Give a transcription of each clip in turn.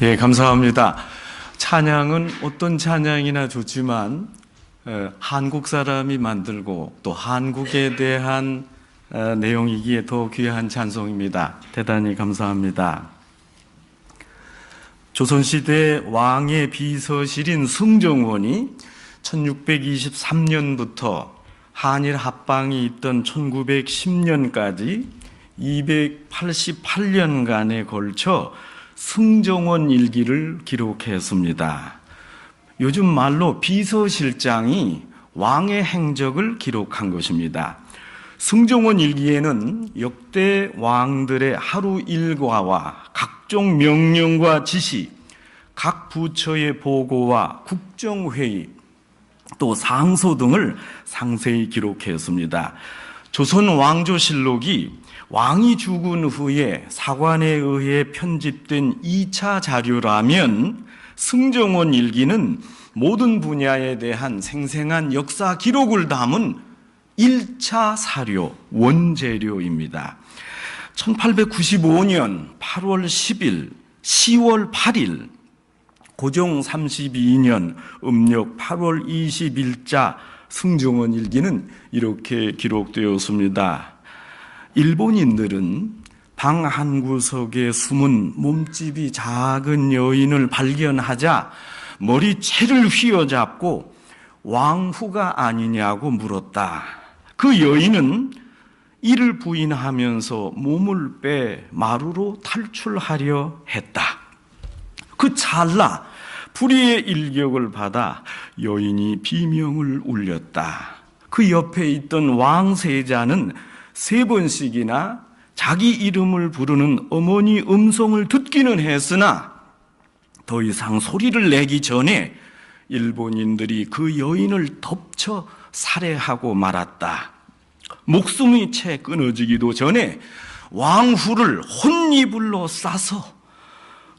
예, 감사합니다. 찬양은 어떤 찬양이나 좋지만 한국 사람이 만들고 또 한국에 대한 내용이기에 더 귀한 찬송입니다. 대단히 감사합니다. 조선시대 왕의 비서실인 승정원이 1623년부터 한일 합방이 있던 1910년까지 288년간에 걸쳐 승정원 일기를 기록했습니다. 요즘 말로 비서실장이 왕의 행적을 기록한 것입니다. 승정원 일기에는 역대 왕들의 하루 일과와 각종 명령과 지시, 각 부처의 보고와 국정회의, 또 상소 등을 상세히 기록했습니다. 조선 왕조실록이 왕이 죽은 후에 사관에 의해 편집된 2차 자료라면 승정원 일기는 모든 분야에 대한 생생한 역사 기록을 담은 1차 사료, 원재료입니다. 1895년 8월 10일, 10월 8일, 고종 32년 음력 8월 20일자 승정원 일기는 이렇게 기록되었습니다. 일본인들은 방 한 구석에 숨은 몸집이 작은 여인을 발견하자 머리채를 휘어잡고 왕후가 아니냐고 물었다. 그 여인은 이를 부인하면서 몸을 빼 마루로 탈출하려 했다. 그 찰나 불의의 일격을 받아 여인이 비명을 울렸다. 그 옆에 있던 왕세자는 3번씩이나 자기 이름을 부르는 어머니 음성을 듣기는 했으나 더 이상 소리를 내기 전에 일본인들이 그 여인을 덮쳐 살해하고 말았다. 목숨이 채 끊어지기도 전에 왕후를 혼이불로 싸서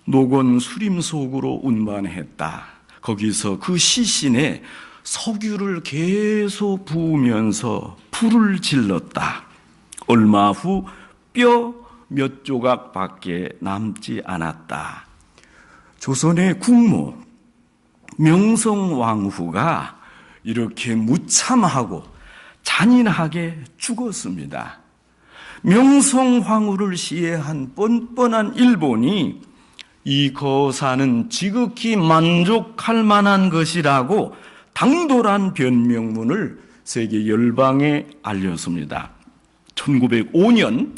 녹원 수림 속으로 운반했다. 거기서 그 시신에 석유를 계속 부으면서 불을 질렀다. 얼마 후 뼈 몇 조각밖에 남지 않았다. 조선의 국모 명성왕후가 이렇게 무참하고 잔인하게 죽었습니다. 명성황후를 시해한 뻔뻔한 일본이 이 거사는 지극히 만족할 만한 것이라고 당돌한 변명문을 세계 열방에 알렸습니다. 1905년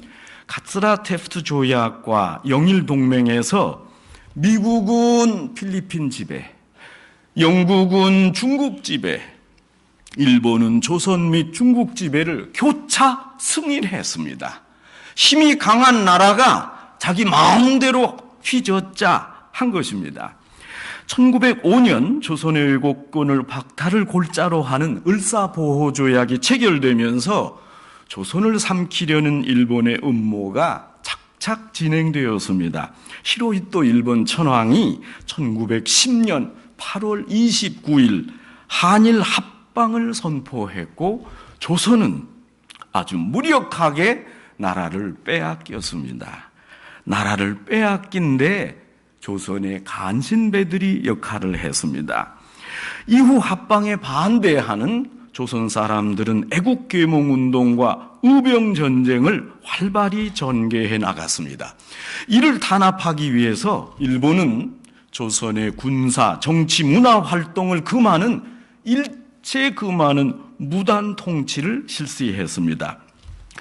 카츠라 테프트 조약과 영일 동맹에서 미국은 필리핀 지배, 영국은 중국 지배, 일본은 조선 및 중국 지배를 교차 승인했습니다. 힘이 강한 나라가 자기 마음대로 휘젓자 한 것입니다. 1905년 조선의 왜곡권을 박탈을 골자로 하는 을사보호조약이 체결되면서 조선을 삼키려는 일본의 음모가 착착 진행되었습니다. 히로히토 일본 천황이 1910년 8월 29일 한일 합방을 선포했고 조선은 아주 무력하게 나라를 빼앗겼습니다. 나라를 빼앗긴 데 조선의 간신배들이 역할을 했습니다. 이후 합방에 반대하는 조선 사람들은 애국계몽운동과 의병전쟁을 활발히 전개해 나갔습니다. 이를 탄압하기 위해서 일본은 조선의 군사, 정치, 문화 활동을 금하는 일체 금하는 무단 통치를 실시했습니다.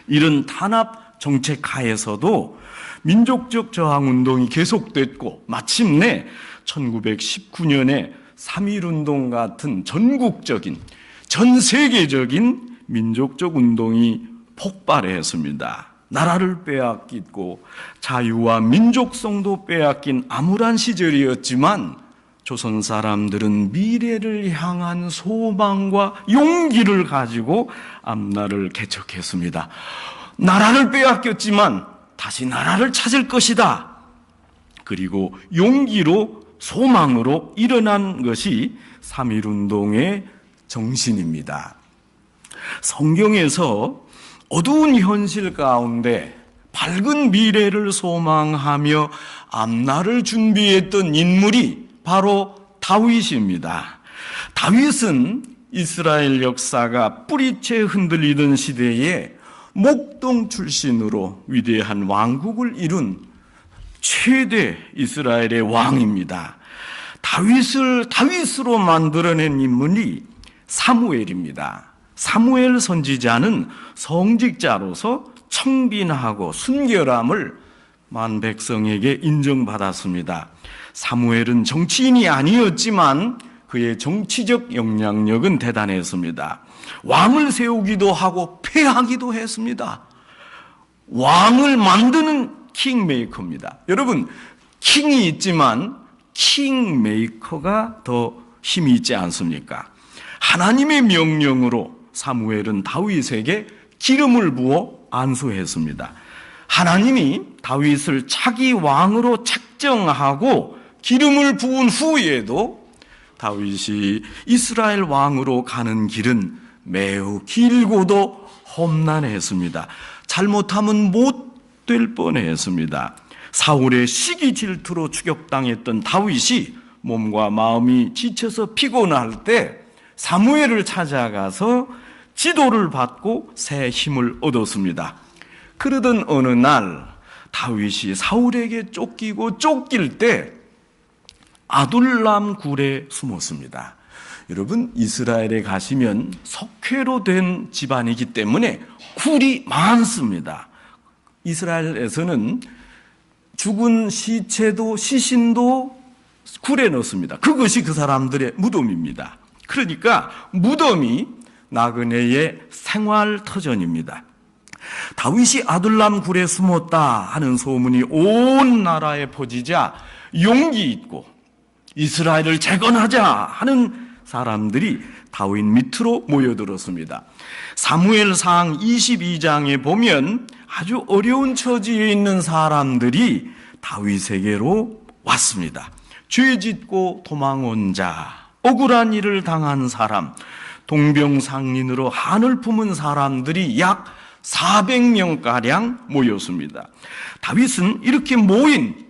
이런 탄압 정책 하에서도 민족적 저항운동이 계속됐고 마침내 1919년에 3.1운동 같은 전국적인 전 세계적인 민족적 운동이 폭발했습니다. 나라를 빼앗기고 자유와 민족성도 빼앗긴 암울한 시절이었지만 조선 사람들은 미래를 향한 소망과 용기를 가지고 앞날을 개척했습니다. 나라를 빼앗겼지만 다시 나라를 찾을 것이다. 그리고 용기로 소망으로 일어난 것이 3.1운동의 정신입니다. 성경에서 어두운 현실 가운데 밝은 미래를 소망하며 앞날을 준비했던 인물이 바로 다윗입니다. 다윗은 이스라엘 역사가 뿌리채 흔들리던 시대에 목동 출신으로 위대한 왕국을 이룬 최대 이스라엘의 왕입니다. 다윗을 다윗으로 만들어낸 인물이 사무엘입니다. 사무엘 선지자는 성직자로서 청빈하고 순결함을 만 백성에게 인정받았습니다. 사무엘은 정치인이 아니었지만 그의 정치적 영향력은 대단했습니다. 왕을 세우기도 하고 폐하기도 했습니다. 왕을 만드는 킹메이커입니다. 여러분, 킹이 있지만 킹메이커가 더 힘이 있지 않습니까? 하나님의 명령으로 사무엘은 다윗에게 기름을 부어 안수했습니다. 하나님이 다윗을 차기 왕으로 책정하고 기름을 부은 후에도 다윗이 이스라엘 왕으로 가는 길은 매우 길고도 험난했습니다. 잘못하면 못 될 뻔했습니다. 사울의 시기 질투로 추격당했던 다윗이 몸과 마음이 지쳐서 피곤할 때 사무엘을 찾아가서 지도를 받고 새 힘을 얻었습니다. 그러던 어느 날 다윗이 사울에게 쫓기고 쫓길 때 아둘람 굴에 숨었습니다. 여러분, 이스라엘에 가시면 석회로 된 집안이기 때문에 굴이 많습니다. 이스라엘에서는 죽은 시신도 굴에 넣습니다. 그것이 그 사람들의 무덤입니다. 그러니까 무덤이 나그네의 생활터전입니다. 다윗이 아둘람 굴에 숨었다 하는 소문이 온 나라에 퍼지자 용기 있고 이스라엘을 재건하자 하는 사람들이 다윗 밑으로 모여들었습니다. 사무엘상 22장에 보면 아주 어려운 처지에 있는 사람들이 다윗에게로 왔습니다. 죄짓고 도망온 자, 억울한 일을 당한 사람, 동병상련으로 한을 품은 사람들이 약 400명가량 모였습니다. 다윗은 이렇게 모인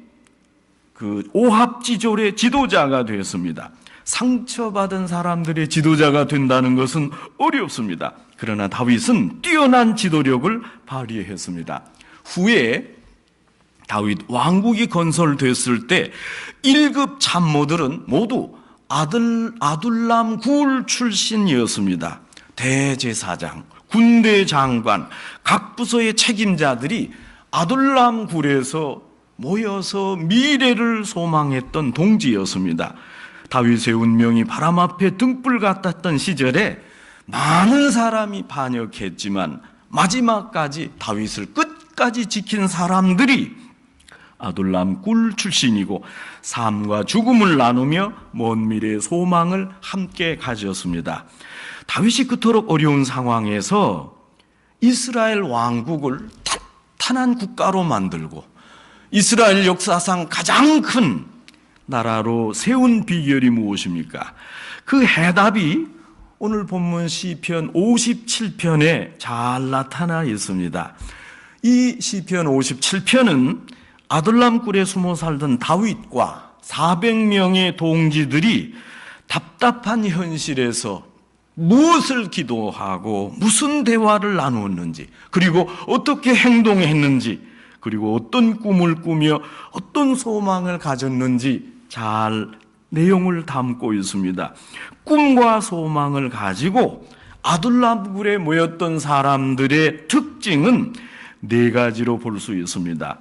그 오합지졸의 지도자가 되었습니다. 상처받은 사람들의 지도자가 된다는 것은 어렵습니다. 그러나 다윗은 뛰어난 지도력을 발휘했습니다. 후에 다윗 왕국이 건설됐을 때 1급 참모들은 모두 아둘람 굴 출신이었습니다. 대제사장, 군대 장관, 각 부서의 책임자들이 아둘람 굴에서 모여서 미래를 소망했던 동지였습니다. 다윗의 운명이 바람 앞에 등불 같았던 시절에 많은 사람이 반역했지만 마지막까지 다윗을 끝까지 지킨 사람들이 아둘람 굴 출신이고 삶과 죽음을 나누며 먼 미래의 소망을 함께 가졌습니다. 다윗이 그토록 어려운 상황에서 이스라엘 왕국을 탄탄한 국가로 만들고 이스라엘 역사상 가장 큰 나라로 세운 비결이 무엇입니까? 그 해답이 오늘 본문 시편 57편에 잘 나타나 있습니다. 이 시편 57편은 아둘람 굴에 숨어 살던 다윗과 400명의 동지들이 답답한 현실에서 무엇을 기도하고 무슨 대화를 나누었는지, 그리고 어떻게 행동했는지, 그리고 어떤 꿈을 꾸며 어떤 소망을 가졌는지 잘 내용을 담고 있습니다. 꿈과 소망을 가지고 아둘람 굴에 모였던 사람들의 특징은 4가지로 볼 수 있습니다.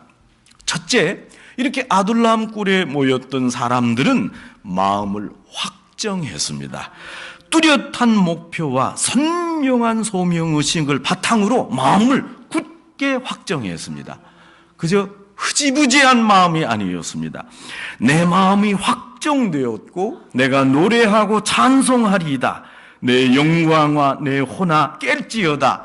첫째, 이렇게 아둘람 굴에 모였던 사람들은 마음을 확정했습니다. 뚜렷한 목표와 선명한 소명의식을 바탕으로 마음을 굳게 확정했습니다. 그저 흐지부지한 마음이 아니었습니다. 내 마음이 확정되었고 내가 노래하고 찬송하리이다. 내 영광과 내 호나 깰지어다.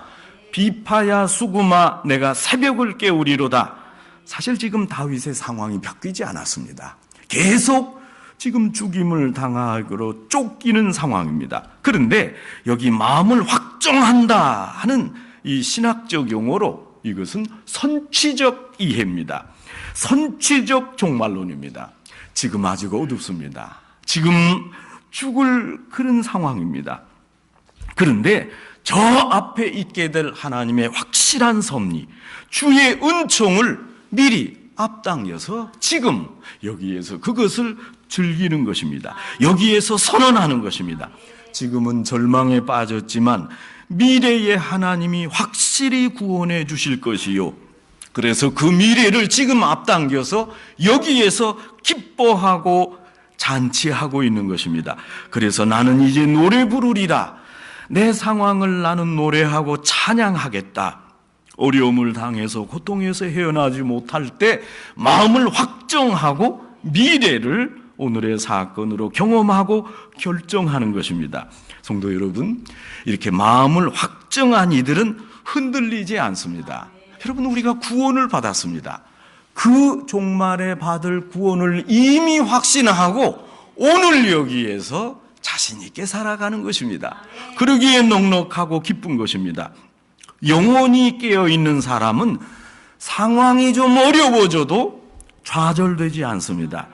비파야 수구마 내가 새벽을 깨우리로다. 사실 지금 다윗의 상황이 바뀌지 않았습니다. 계속 지금 죽임을 당하기로 쫓기는 상황입니다. 그런데 여기 마음을 확정한다 하는 이 신학적 용어로 이것은 선취적 이해입니다. 선취적 종말론입니다. 지금 아직 어둡습니다. 지금 죽을 그런 상황입니다. 그런데 저 앞에 있게 될 하나님의 확실한 섭리, 주의 은총을 미리 앞당겨서 지금 여기에서 그것을 즐기는 것입니다. 여기에서 선언하는 것입니다. 지금은 절망에 빠졌지만 미래에 하나님이 확실히 구원해 주실 것이요, 그래서 그 미래를 지금 앞당겨서 여기에서 기뻐하고 잔치하고 있는 것입니다. 그래서 나는 이제 노래 부르리라. 내 상황을 나는 노래하고 찬양하겠다. 어려움을 당해서 고통에서 헤어나지 못할 때 마음을 확정하고 미래를 오늘의 사건으로 경험하고 결정하는 것입니다. 성도 여러분, 이렇게 마음을 확정한 이들은 흔들리지 않습니다. 여러분, 우리가 구원을 받았습니다. 그 종말에 받을 구원을 이미 확신하고 오늘 여기에서 자신 있게 살아가는 것입니다. 그러기에 넉넉하고 기쁜 것입니다. 영혼이 깨어있는 사람은 상황이 좀 어려워져도 좌절되지 않습니다.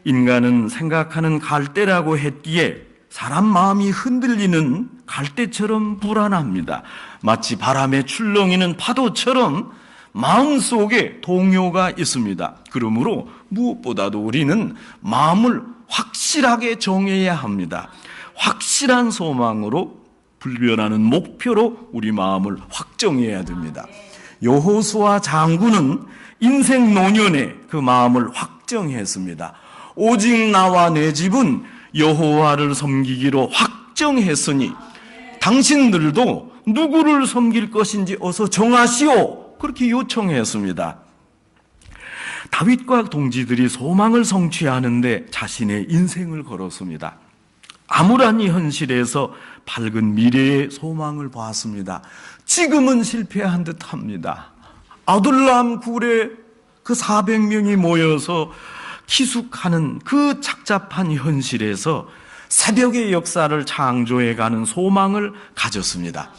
인간은 생각하는 갈대라고 했기에 사람 마음이 흔들리는 갈대처럼 불안합니다. 마치 바람에 출렁이는 파도처럼 마음속에 동요가 있습니다. 그러므로 무엇보다도 우리는 마음을 확실하게 정해야 합니다. 확실한 소망으로, 불변하는 목표로 우리 마음을 확정해야 됩니다. 여호수아 장군은 인생 노년에 그 마음을 확정했습니다. 오직 나와 내 집은 여호와를 섬기기로 확정했으니 당신들도 누구를 섬길 것인지 어서 정하시오. 그렇게 요청했습니다. 다윗과 동지들이 소망을 성취하는데 자신의 인생을 걸었습니다. 암울한 이 현실에서 밝은 미래의 소망을 보았습니다. 지금은 실패한 듯합니다. 아둘람 굴에 그 400명이 모여서 기숙하는 그 착잡한 현실에서 새벽의 역사를 창조해가는 소망을 가졌습니다.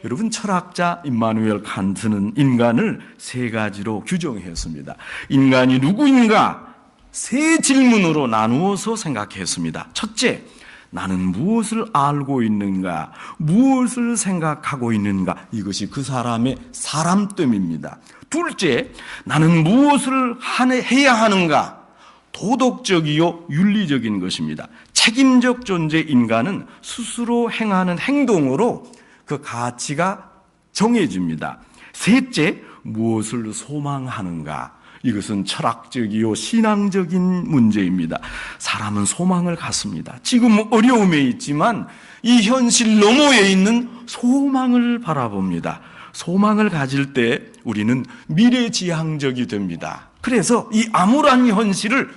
여러분, 철학자 임마누엘 칸트는 인간을 세 가지로 규정했습니다. 인간이 누구인가? 세 질문으로 나누어서 생각했습니다. 첫째, 나는 무엇을 알고 있는가? 무엇을 생각하고 있는가? 이것이 그 사람의 사람됨입니다. 둘째, 나는 무엇을 해야 하는가? 도덕적이요 윤리적인 것입니다. 책임적 존재 인간은 스스로 행하는 행동으로 그 가치가 정해집니다. 셋째, 무엇을 소망하는가? 이것은 철학적이요 신앙적인 문제입니다. 사람은 소망을 갖습니다. 지금 어려움에 있지만 이 현실 너머에 있는 소망을 바라봅니다. 소망을 가질 때 우리는 미래지향적이 됩니다. 그래서 이 암울한 현실을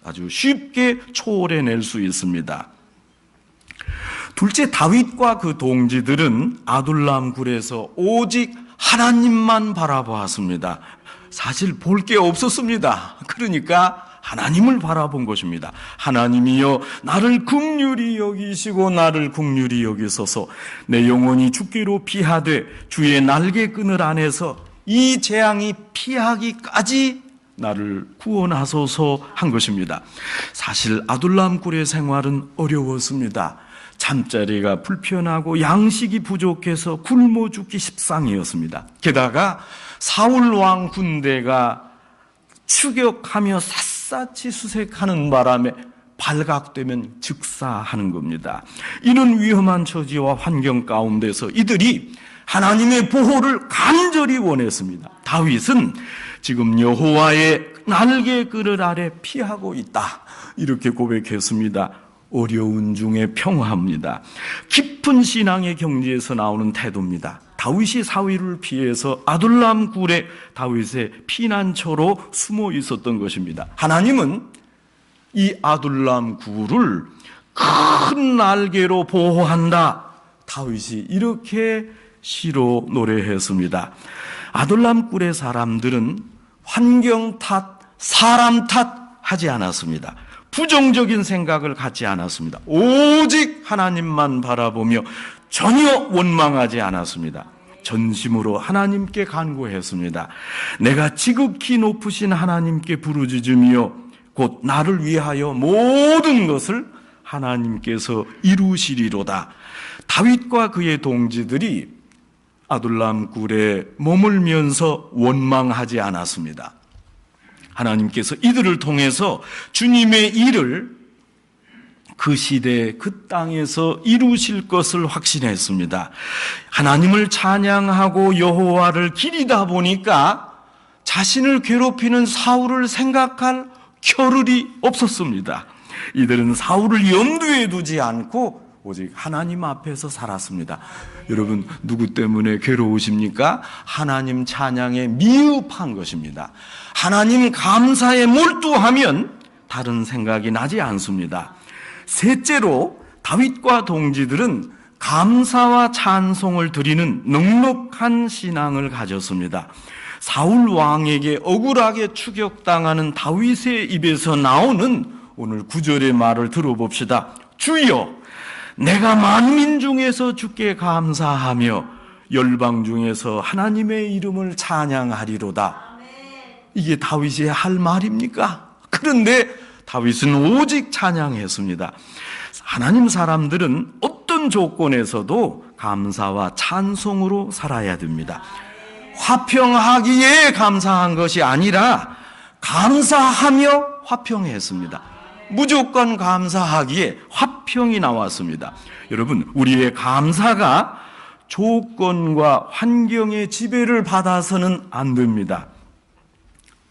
아주 쉽게 초월해낼 수 있습니다. 둘째, 다윗과 그 동지들은 아둘람 굴에서 오직 하나님만 바라보았습니다. 사실 볼 게 없었습니다. 그러니까 하나님을 바라본 것입니다. 하나님이여, 나를 긍휼히 여기시고 나를 긍휼히 여기소서. 내 영혼이 죽기로 피하되 주의 날개끈을 안에서 이 재앙이 피하기까지 나를 구원하소서 한 것입니다. 사실 아둘람 굴의 생활은 어려웠습니다. 잠자리가 불편하고 양식이 부족해서 굶어 죽기 십상이었습니다. 게다가 사울 왕 군대가 추격하며 샅샅이 수색하는 바람에 발각되면 즉사하는 겁니다. 이런 위험한 처지와 환경 가운데서 이들이 하나님의 보호를 간절히 원했습니다. 다윗은 지금 여호와의 날개끈을 아래 피하고 있다, 이렇게 고백했습니다. 어려운 중에 평화입니다. 깊은 신앙의 경지에서 나오는 태도입니다. 다윗이 사위를 피해서 아둘람 굴에 다윗의 피난처로 숨어 있었던 것입니다. 하나님은 이 아둘람 굴을 큰 날개로 보호한다. 다윗이 이렇게 시로 노래했습니다. 아둘람 굴의 사람들은 환경 탓, 사람 탓 하지 않았습니다. 부정적인 생각을 갖지 않았습니다. 오직 하나님만 바라보며 전혀 원망하지 않았습니다. 전심으로 하나님께 간구했습니다. 내가 지극히 높으신 하나님께 부르짖으며 곧 나를 위하여 모든 것을 하나님께서 이루시리로다. 다윗과 그의 동지들이 아둘람 굴에 머물면서 원망하지 않았습니다. 하나님께서 이들을 통해서 주님의 일을 그 시대 그 땅에서 이루실 것을 확신했습니다. 하나님을 찬양하고 여호와를 기리다 보니까 자신을 괴롭히는 사울을 생각할 겨를이 없었습니다. 이들은 사울을 염두에 두지 않고 오직 하나님 앞에서 살았습니다. 여러분, 누구 때문에 괴로우십니까? 하나님 찬양에 미흡한 것입니다. 하나님 감사에 몰두하면 다른 생각이 나지 않습니다. 셋째로 다윗과 동지들은 감사와 찬송을 드리는 넉넉한 신앙을 가졌습니다. 사울 왕에게 억울하게 추격당하는 다윗의 입에서 나오는 오늘 9절의 말을 들어봅시다. 주여, 내가 만민 중에서 주께 감사하며 열방 중에서 하나님의 이름을 찬양하리로다. 이게 다윗이 할 말입니까? 그런데 다윗은 오직 찬양했습니다. 하나님 사람들은 어떤 조건에서도 감사와 찬송으로 살아야 됩니다. 화평하기에 감사한 것이 아니라 감사하며 화평했습니다. 무조건 감사하기에 화평이 나왔습니다. 여러분, 우리의 감사가 조건과 환경의 지배를 받아서는 안 됩니다.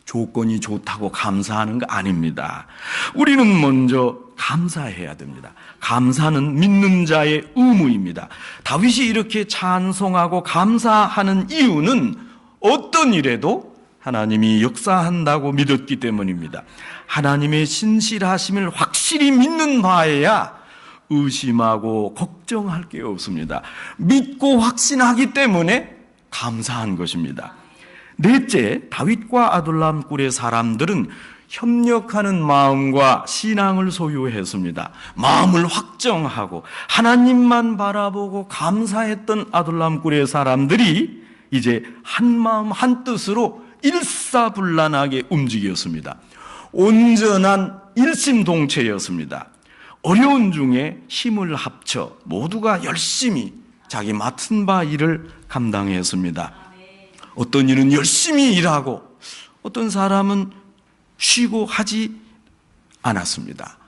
조건이 좋다고 감사하는 거 아닙니다. 우리는 먼저 감사해야 됩니다. 감사는 믿는 자의 의무입니다. 다윗이 이렇게 찬송하고 감사하는 이유는 어떤 일에도 하나님이 역사한다고 믿었기 때문입니다. 하나님의 신실하심을 확실히 믿는 바에야 의심하고 걱정할 게 없습니다. 믿고 확신하기 때문에 감사한 것입니다. 넷째, 다윗과 아둘람 굴의 사람들은 협력하는 마음과 신앙을 소유했습니다. 마음을 확정하고 하나님만 바라보고 감사했던 아둘람 굴의 사람들이 이제 한 마음 한 뜻으로 일사불란하게 움직였습니다. 온전한 일심동체였습니다. 어려운 중에 힘을 합쳐 모두가 열심히 자기 맡은 바 일을 감당했습니다. 어떤 일은 열심히 일하고 어떤 사람은 쉬고 하지 않았습니다.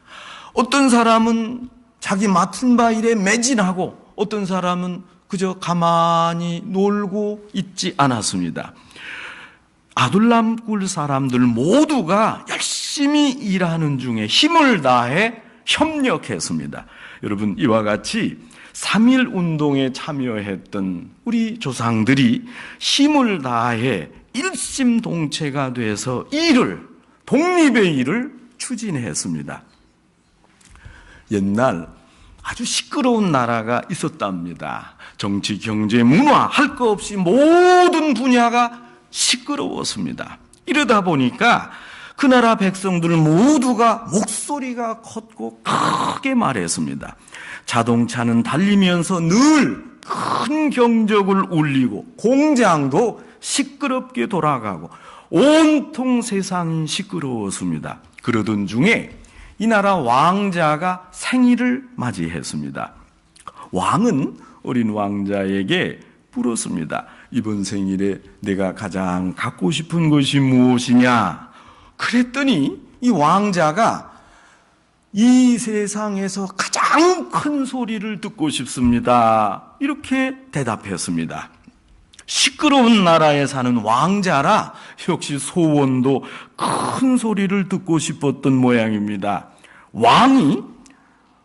어떤 사람은 자기 맡은 바 일에 매진하고 어떤 사람은 그저 가만히 놀고 있지 않았습니다. 아둘람 굴 사람들 모두가 열심히 일하는 중에 힘을 다해 협력했습니다. 여러분, 이와 같이 3.1 운동에 참여했던 우리 조상들이 힘을 다해 일심동체가 돼서 독립의 일을 추진했습니다. 옛날 아주 시끄러운 나라가 있었답니다. 정치, 경제, 문화 할 것 없이 모든 분야가 시끄러웠습니다. 이러다 보니까 그 나라 백성들 모두가 목소리가 컸고 크게 말했습니다. 자동차는 달리면서 늘 큰 경적을 울리고 공장도 시끄럽게 돌아가고 온통 세상이 시끄러웠습니다. 그러던 중에 이 나라 왕자가 생일을 맞이했습니다. 왕은 어린 왕자에게 물었습니다. 이번 생일에 내가 가장 갖고 싶은 것이 무엇이냐? 그랬더니 이 왕자가 이 세상에서 가장 큰 소리를 듣고 싶습니다. 이렇게 대답했습니다. 시끄러운 나라에 사는 왕자라 역시 소원도 큰 소리를 듣고 싶었던 모양입니다. 왕이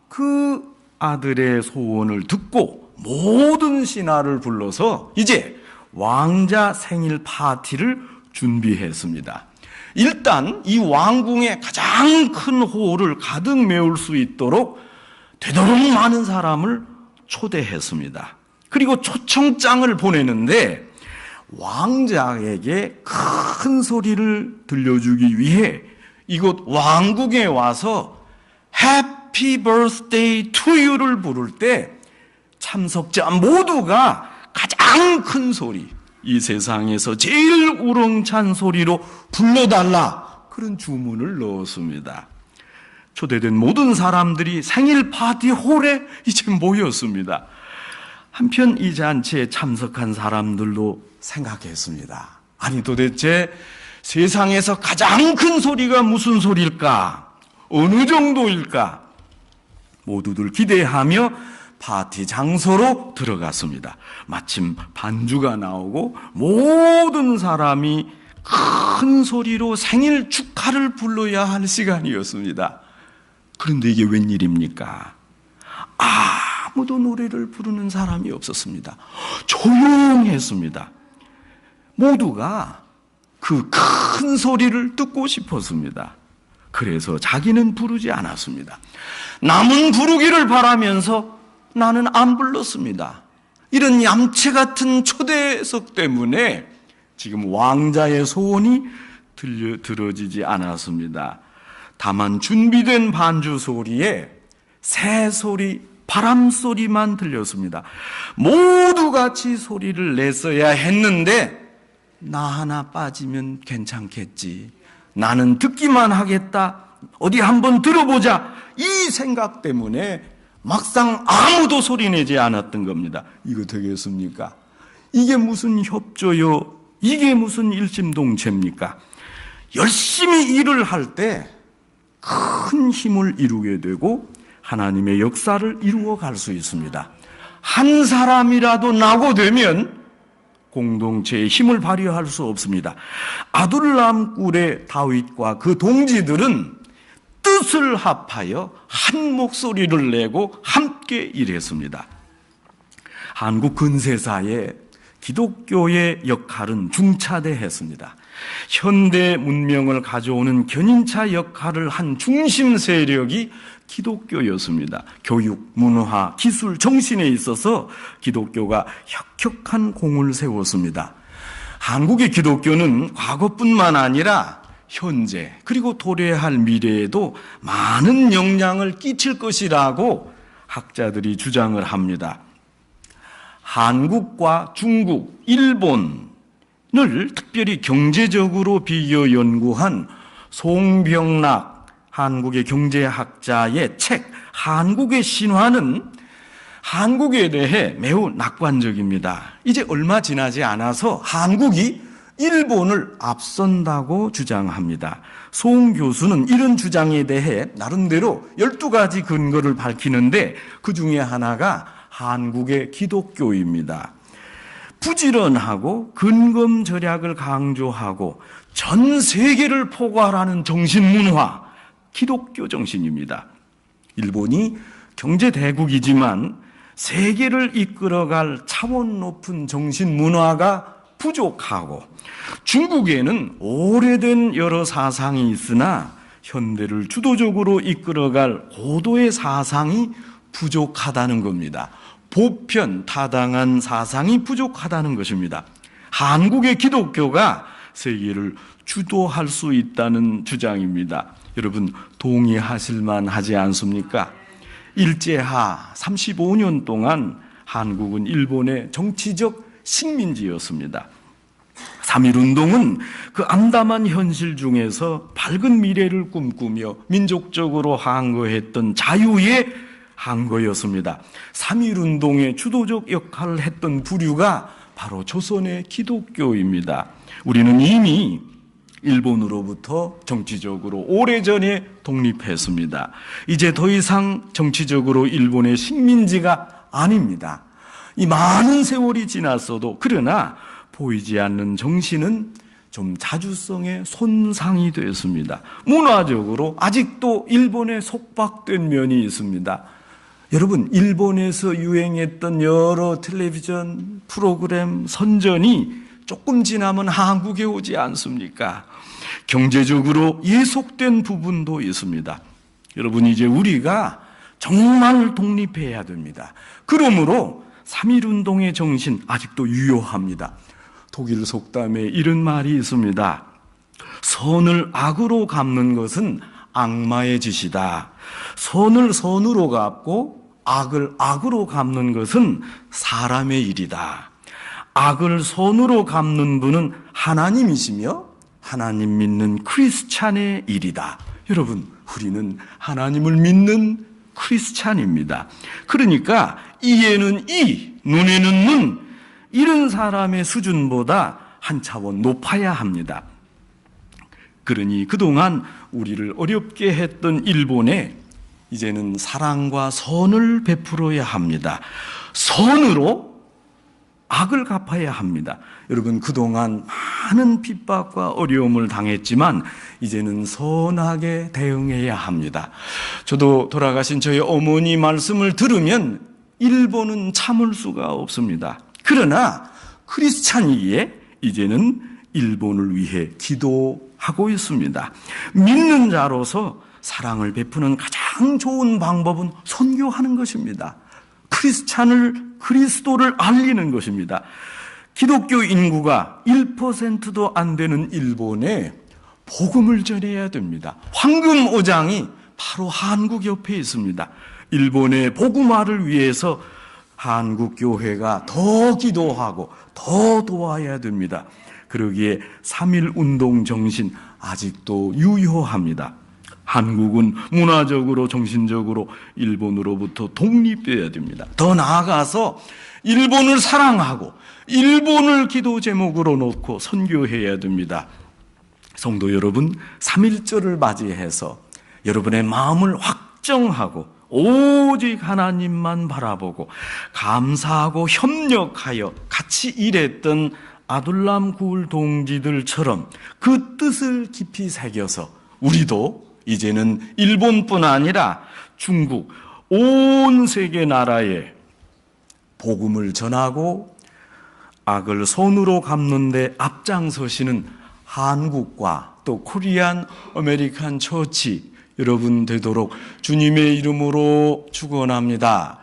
그 아들의 소원을 듣고 모든 신하를 불러서 이제 왕자 생일 파티를 준비했습니다. 일단 이 왕궁의 가장 큰 홀을 가득 메울 수 있도록 되도록 많은 사람을 초대했습니다. 그리고 초청장을 보내는데 왕자에게 큰 소리를 들려주기 위해 이곳 왕궁에 와서 Happy Birthday to You를 부를 때 참석자 모두가 가장 가장 큰 소리, 이 세상에서 제일 우렁찬 소리로 불러달라, 그런 주문을 넣었습니다. 초대된 모든 사람들이 생일 파티 홀에 이제 모였습니다. 한편 이 잔치에 참석한 사람들도 생각했습니다. 아니, 도대체 세상에서 가장 큰 소리가 무슨 소리일까? 어느 정도일까? 모두들 기대하며 파티 장소로 들어갔습니다. 마침 반주가 나오고 모든 사람이 큰 소리로 생일 축하를 불러야 할 시간이었습니다. 그런데 이게 웬일입니까? 아무도 노래를 부르는 사람이 없었습니다. 조용했습니다. 모두가 그 큰 소리를 듣고 싶었습니다. 그래서 자기는 부르지 않았습니다. 남은 부르기를 바라면서 나는 안 불렀습니다. 이런 얌체 같은 초대석 때문에 지금 왕자의 소원이 들어지지 않았습니다. 다만 준비된 반주 소리에 새 소리, 바람 소리만 들렸습니다. 모두 같이 소리를 냈어야 했는데 나 하나 빠지면 괜찮겠지, 나는 듣기만 하겠다, 어디 한번 들어보자, 이 생각 때문에 막상 아무도 소리내지 않았던 겁니다. 이거 되겠습니까? 이게 무슨 협조요? 이게 무슨 일심동체입니까? 열심히 일을 할 때 큰 힘을 이루게 되고 하나님의 역사를 이루어 갈 수 있습니다. 한 사람이라도 나고되면 공동체의 힘을 발휘할 수 없습니다. 아둘람 꿀의 다윗과 그 동지들은 뜻을 합하여 한 목소리를 내고 함께 일했습니다. 한국 근세사에 기독교의 역할은 중차대했습니다. 현대 문명을 가져오는 견인차 역할을 한 중심 세력이 기독교였습니다. 교육, 문화, 기술, 정신에 있어서 기독교가 혁혁한 공을 세웠습니다. 한국의 기독교는 과거뿐만 아니라 현재 그리고 도래할 미래에도 많은 영향을 끼칠 것이라고 학자들이 주장을 합니다. 한국과 중국, 일본을 특별히 경제적으로 비교 연구한 송병락 한국의 경제학자의 책 한국의 신화는 한국에 대해 매우 낙관적입니다. 이제 얼마 지나지 않아서 한국이 일본을 앞선다고 주장합니다. 송 교수는 이런 주장에 대해 나름대로 12가지 근거를 밝히는데 그 중에 하나가 한국의 기독교입니다. 부지런하고 근검절약을 강조하고 전 세계를 포괄하는 정신문화, 기독교 정신입니다. 일본이 경제대국이지만 세계를 이끌어갈 차원 높은 정신문화가 부족하고 중국에는 오래된 여러 사상이 있으나 현대를 주도적으로 이끌어갈 고도의 사상이 부족하다는 겁니다. 보편, 타당한 사상이 부족하다는 것입니다. 한국의 기독교가 세계를 주도할 수 있다는 주장입니다. 여러분 동의하실 만하지 않습니까? 일제하 35년 동안 한국은 일본의 정치적 식민지였습니다. 3.1운동은 그 암담한 현실 중에서 밝은 미래를 꿈꾸며 민족적으로 항거했던 자유의 항거였습니다. 3.1운동의 주도적 역할을 했던 부류가 바로 조선의 기독교입니다. 우리는 이미 일본으로부터 정치적으로 오래전에 독립했습니다. 이제 더 이상 정치적으로 일본의 식민지가 아닙니다. 이 많은 세월이 지났어도 그러나 보이지 않는 정신은 좀 자주성의 손상이 되었습니다. 문화적으로 아직도 일본에 속박된 면이 있습니다. 여러분, 일본에서 유행했던 여러 텔레비전 프로그램 선전이 조금 지나면 한국에 오지 않습니까? 경제적으로 예속된 부분도 있습니다. 여러분, 이제 우리가 정말 독립해야 됩니다. 그러므로 3.1운동의 정신 아직도 유효합니다. 독일 속담에 이런 말이 있습니다. 선을 악으로 갚는 것은 악마의 짓이다. 선을 선으로 갚고 악을 악으로 갚는 것은 사람의 일이다. 악을 손으로 갚는 분은 하나님이시며 하나님 믿는 크리스찬의 일이다. 여러분, 우리는 하나님을 믿는 크리스찬입니다. 그러니까 이에는 이, 눈에는 눈, 이런 사람의 수준보다 한 차원 높아야 합니다. 그러니 그동안 우리를 어렵게 했던 일본에 이제는 사랑과 선을 베풀어야 합니다. 선으로 악을 갚아야 합니다. 여러분, 그동안 많은 핍박과 어려움을 당했지만 이제는 선하게 대응해야 합니다. 저도 돌아가신 저희 어머니 말씀을 들으면 일본은 참을 수가 없습니다. 그러나 크리스찬이기에 이제는 일본을 위해 기도하고 있습니다. 믿는 자로서 사랑을 베푸는 가장 좋은 방법은 선교하는 것입니다. 그리스도를 알리는 것입니다. 기독교 인구가 1%도 안 되는 일본에 복음을 전해야 됩니다. 황금오장이 바로 한국 옆에 있습니다. 일본의 복음화를 위해서 한국 교회가 더 기도하고 더 도와야 됩니다. 그러기에 3.1 운동 정신 아직도 유효합니다. 한국은 문화적으로 정신적으로 일본으로부터 독립되어야 됩니다. 더 나아가서 일본을 사랑하고 일본을 기도 제목으로 놓고 선교해야 됩니다. 성도 여러분, 3.1절을 맞이해서 여러분의 마음을 확정하고 오직 하나님만 바라보고 감사하고 협력하여 같이 일했던 아둘람 구울 동지들처럼 그 뜻을 깊이 새겨서 우리도 이제는 일본뿐 아니라 중국, 온 세계 나라에 복음을 전하고 악을 손으로 갚는 데 앞장서시는 한국과 또 코리안 아메리칸 처치 여러분 되도록 주님의 이름으로 축원합니다.